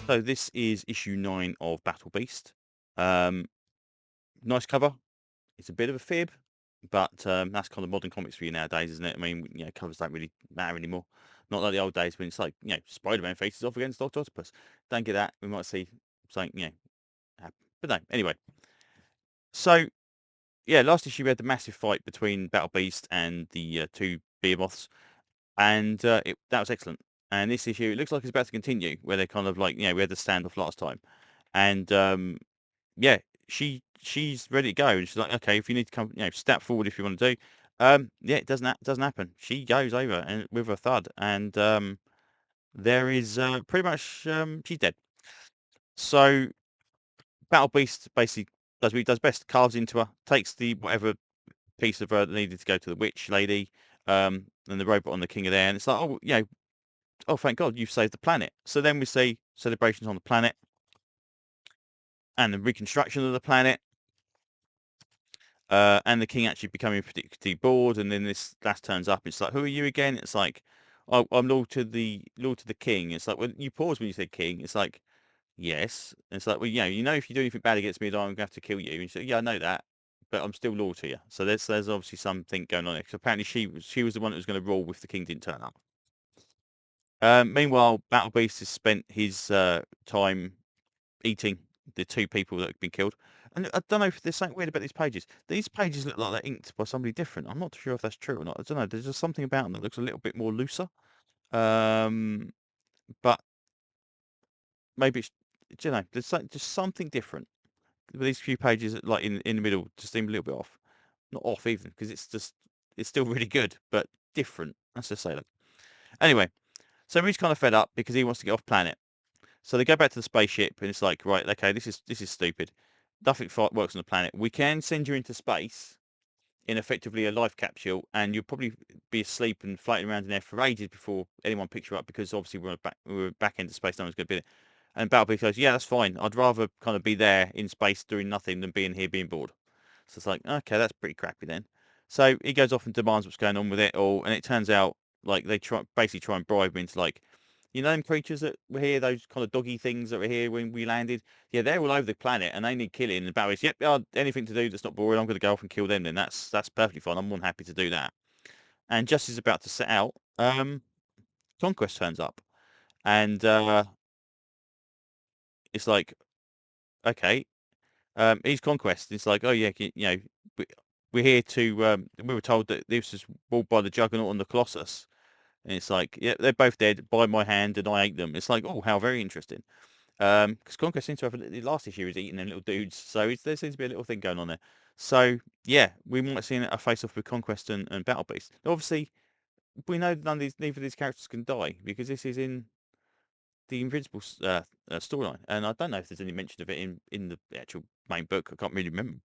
So this is issue 9 of Battlebeast. Nice cover. It's a bit of a fib, but that's kind of modern comics for you nowadays, isn't it? I mean, covers don't really matter anymore. Not like the old days when it's like, Spider-Man faces off against Dr. Octopus. Don't get that. We might see something, happen. But no, anyway. So, yeah, last issue we had the massive fight between Battlebeast and the two behemoths, and that was excellent. And this issue, it looks like it's about to continue, where they're kind of like, we had the standoff last time. And yeah, she's ready to go, and she's like, okay, if you need to come, step forward if you want to do. Yeah, it doesn't happen. She goes over and with a thud, and there is pretty much she's dead. So Battle Beast basically does what he does best: carves into her, takes the whatever piece of her that needed to go to the witch lady, and the robot on the King of the Air, and it's like, oh, oh, thank God you've saved the planet. So then we see celebrations on the planet and the reconstruction of the planet. And the king actually becoming particularly bored, and then this last turns up. It's like, who are you again? It's like, oh, I'm lord to the king. It's like, well, you pause when you say king. It's like, yes. And it's like, well, if you do anything bad against me, I'm going to have to kill you. And you say, yeah, I know that, but I'm still lord to you. So there's obviously something going on there. Because apparently she was the one that was going to rule if the king didn't turn up. Meanwhile, Battle Beast has spent his time eating the two people that have been killed. And I don't know if there's something weird about these pages. These pages look like they're inked by somebody different. I'm not sure if that's true or not. I don't know. There's just something about them that looks a little bit more looser. But maybe it's, there's just something different. These few pages, like in the middle, just seem a little bit off. Not off even, because it's still really good, but different. Let's just say that. Anyway, so he's kind of fed up because he wants to get off planet. So they go back to the spaceship, and it's like, right, okay, this is stupid. Nothing works on the planet. We can send you into space in effectively a life capsule, and you'll probably be asleep and floating around in there for ages before anyone picks you up, because obviously we're back into space. No one's going to be there. And Battlebeast goes, yeah, that's fine. I'd rather kind of be there in space doing nothing than being here being bored. So it's like, okay, that's pretty crappy then. So he goes off and demands what's going on with it all, and it turns out like they basically try and bribe him into like, them creatures that were here, those kind of doggy things that were here when we landed. Yeah, they're all over the planet and they need killing. And Barry's, yep, anything to do that's not boring, I'm going to go off and kill them. Then that's perfectly fine. I'm more than happy to do that. And just as he's about to set out, Conquest turns up, and it's like, okay, he's Conquest. It's like, oh yeah, we're here to. We were told that this was ruled by the Juggernaut and the Colossus. And it's like, yeah, they're both dead by my hand, and I ate them. It's like, oh, how very interesting. Because Conquest seems to have the last issue was eating them little dudes, so there seems to be a little thing going on there. So yeah, we might see a face-off with Conquest and Battle Beast. Obviously, we know neither of these characters can die because this is in the Invincible storyline, and I don't know if there's any mention of it in the actual main book. I can't really remember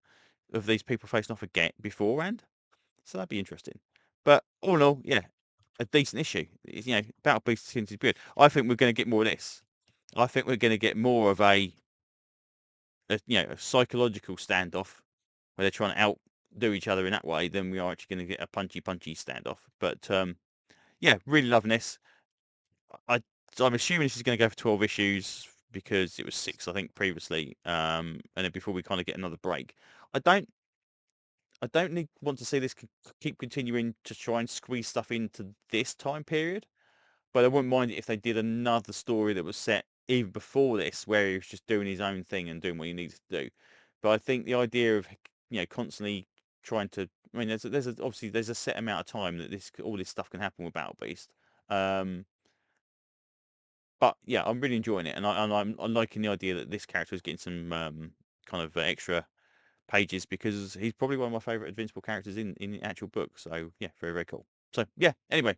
of these people facing off again beforehand. So that'd be interesting. But all in all, yeah, a decent issue. Battle Beast seems to be good. I think we're going to get more of this. I think we're going to get more of a psychological standoff where they're trying to outdo each other in that way than we are actually going to get a punchy standoff. But yeah, really loving this. I'm assuming this is going to go for 12 issues because it was 6, I think, previously. And then before we kind of get another break. I don't want to see this keep continuing to try and squeeze stuff into this time period. But I wouldn't mind it if they did another story that was set even before this, where he was just doing his own thing and doing what he needed to do. But I think the idea of constantly trying to, I mean, obviously there's a set amount of time that all this stuff can happen with Battle Beast. But yeah, I'm really enjoying it, and I'm liking the idea that this character is getting some kind of extra pages because he's probably one of my favourite Invincible characters in the actual book. So yeah, very, very cool. So yeah, anyway,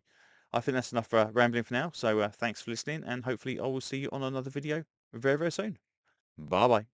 I think that's enough rambling for now. So thanks for listening, and hopefully I will see you on another video very, very soon. Bye bye.